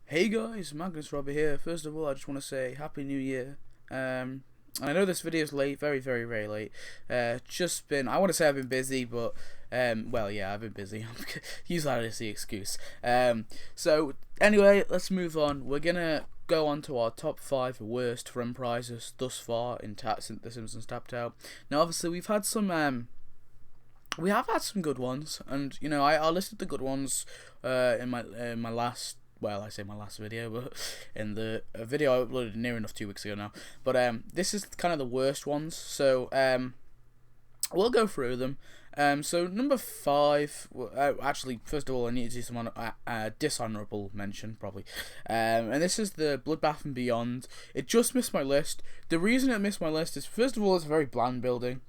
Hey guys, Magnus here. First of all, I just want to say Happy New Year. I know this video is late, very, very, very late. I want to say I've been busy, but, well, yeah, I've been busy. Use that as the excuse. So, anyway, let's move on. We're gonna go on to our top 5 worst run prizes thus far in The Simpsons Tapped Out. Now, obviously, we have had some good ones, and, I listed the good ones, in my last, well, I say my last video, but in the video I uploaded near enough 2 weeks ago now. But this is kind of the worst ones, so we'll go through them. So number 5, actually, first of all, I need to do some dishonorable mention, probably. And this is the Bloodbath and Beyond. It just missed my list. The reason it missed my list is, first of all, it's a very bland building.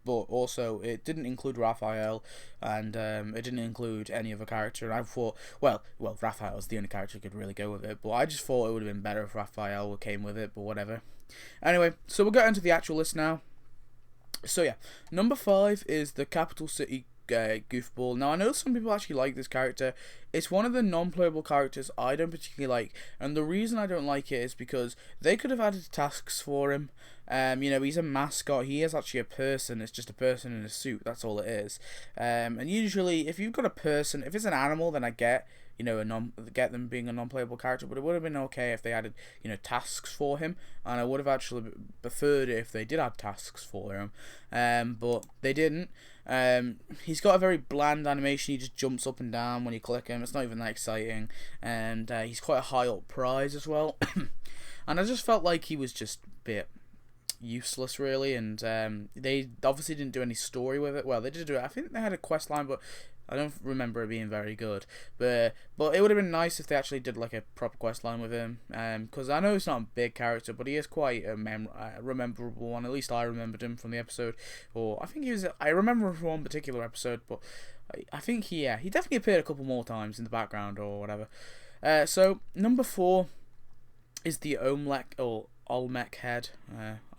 But also it didn't include Raphael, and it didn't include any other character. And I thought, well, Raphael was the only character who could really go with it, but I just thought it would have been better if Raphael came with it, but whatever. Anyway, so we'll get into the actual list now. So yeah, number 5 is the Capital City goofball. Now, I know some people actually like this character. It's one of the non-playable characters I don't particularly like, and the reason I don't like it is because they could have added tasks for him. He's a mascot. He is actually a person. It's just a person in a suit. That's all it is. And usually, if you've got a person, if it's an animal, then I get get them being a non-playable character, but it would have been okay if they added, tasks for him, and I would have actually preferred it if they did add tasks for him, but they didn't. He's got a very bland animation. He just jumps up and down when you click him. It's not even that exciting, and he's quite a high up prize as well, and I just felt like he was just a bit useless, really, and they obviously didn't do any story with it. Well, they did do it. I think they had a quest line, but I don't remember it being very good, but it would have been nice if they actually did like a proper quest line with him, because I know he's not a big character, but he is quite a rememberable one. At least I remembered him from the episode, or I remember him from one particular episode, but I think he definitely appeared a couple more times in the background or whatever. So number 4 is the Olmec head.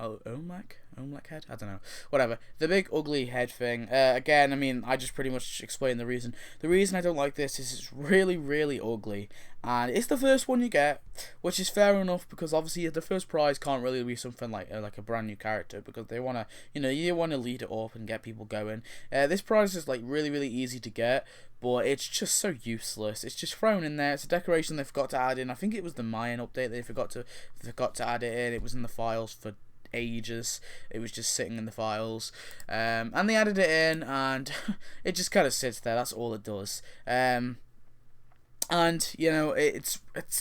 Olmec head? I don't know. Whatever. The big ugly head thing. Again, I mean, I just pretty much explained the reason. The reason I don't like this is it's really, really ugly. And it's the first one you get, which is fair enough, because obviously the first prize can't really be something like a brand new character, because they want to, you want to lead it up and get people going. This prize is like really, really easy to get, but it's just so useless. It's just thrown in there. It's a decoration they forgot to add in. I think it was the Mayan update they forgot to add it in. It was in the files for ages. It was just sitting in the files, and they added it in, and it just kind of sits there. That's all it does. And it's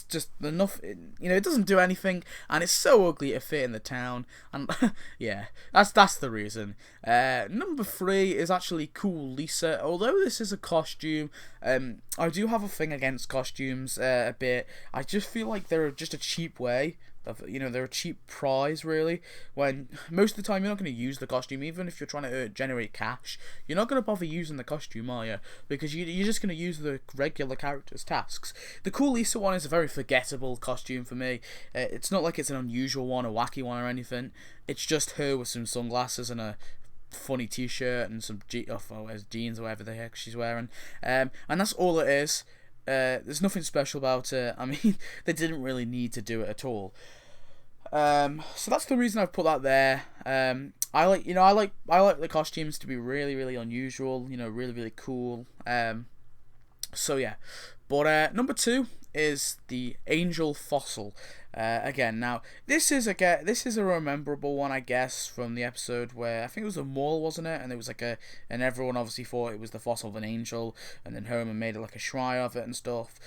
just enough. It doesn't do anything, and it's so ugly to fit in the town. And yeah, that's the reason. Number 3 is actually Cool Lisa. Although this is a costume, I do have a thing against costumes a bit. I just feel like they're just a cheap way. They're a cheap prize, really, when most of the time you're not going to use the costume. Even if you're trying to generate cash, you're not going to bother using the costume, are you? Because you're just going to use the regular characters' tasks. The Cool Lisa one is a very forgettable costume for me. It's not like it's an unusual one, a wacky one, or anything. It's just her with some sunglasses and a funny t-shirt and some jeans or whatever the heck she's wearing. And that's all it is. There's nothing special about it. I mean, they didn't really need to do it at all. So that's the reason I've put that there. I like the costumes to be really, really unusual. Really, really cool. So yeah, but number 2 is the Angel Fossil. Again, now this is a rememberable one, I guess, from the episode where I think it was a mall, wasn't it? And it was and everyone obviously thought it was the fossil of an angel, and then Homer made it like a shrine of it and stuff.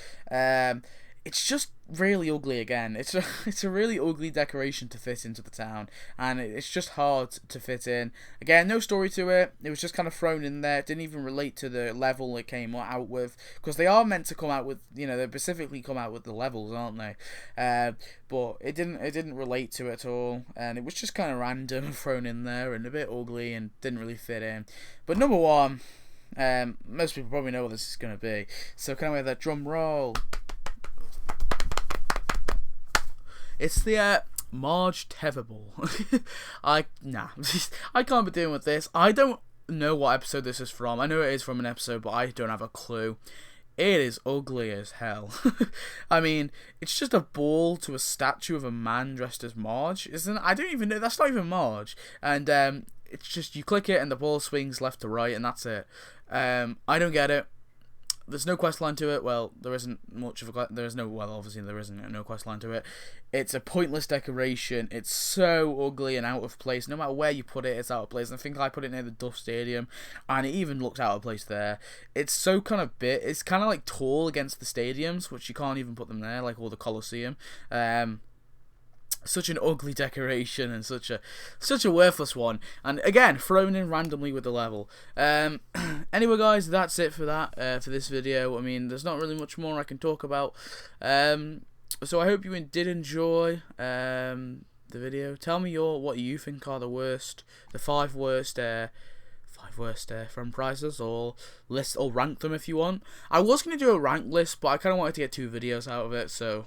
It's just really ugly again. It's a really ugly decoration to fit into the town, and it's just hard to fit in. Again, no story to it. It was just kind of thrown in there. It didn't even relate to the level it came out with, because they are meant to come out with, they specifically come out with the levels, aren't they? But it didn't relate to it at all, and it was just kind of random thrown in there and a bit ugly and didn't really fit in. But number 1, most people probably know what this is going to be. So can I have that drum roll? It's the Marge Tetherball. I can't be dealing with this. I don't know what episode this is from. I know it is from an episode, but I don't have a clue. It is ugly as hell. I mean, it's just a ball to a statue of a man dressed as Marge, isn't it? I don't even know. That's not even Marge. And it's just, you click it and the ball swings left to right, and that's it. I don't get it. There's no quest line to it. Well, there isn't much of a. Obviously there isn't no quest line to it. It's a pointless decoration. It's so ugly and out of place. No matter where you put it, it's out of place. And I think I put it near the Duff Stadium, and it even looks out of place there. It's so kind of bit. It's kind of like tall against the stadiums, which you can't even put them there, like all the Coliseum. Such an ugly decoration and such a worthless one, and again thrown in randomly with the level. Anyway guys, that's it for that for this video. I mean, there's not really much more I can talk about, so I hope you did enjoy the video. Tell me what you think are the five worst friend prizes, or rank them if you want. I was going to do a rank list, but I kind of wanted to get 2 videos out of it, so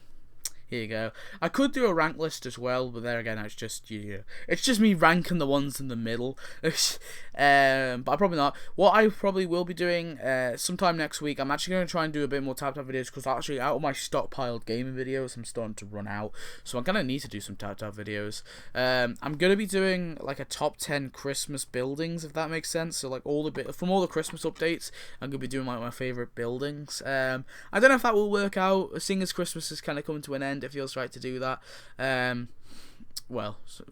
here you go. I could do a rank list as well, but there again, it's just it's just me ranking the ones in the middle. But I'm probably not. What I probably will be doing sometime next week, I'm actually going to try and do a bit more tap videos, because actually out of my stockpiled gaming videos, I'm starting to run out. So I'm going to need to do some tap videos. I'm going to be doing like a top 10 Christmas buildings, if that makes sense. So like from all the Christmas updates, I'm going to be doing like my favourite buildings. I don't know if that will work out, seeing as Christmas is kind of coming to an end. It feels right to do that. Well, so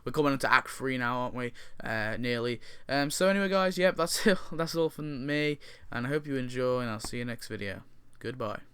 we're coming into Act 3 now, aren't we? Nearly. So anyway, guys, yep, that's it. That's all from me, and I hope you enjoy, and I'll see you next video. Goodbye.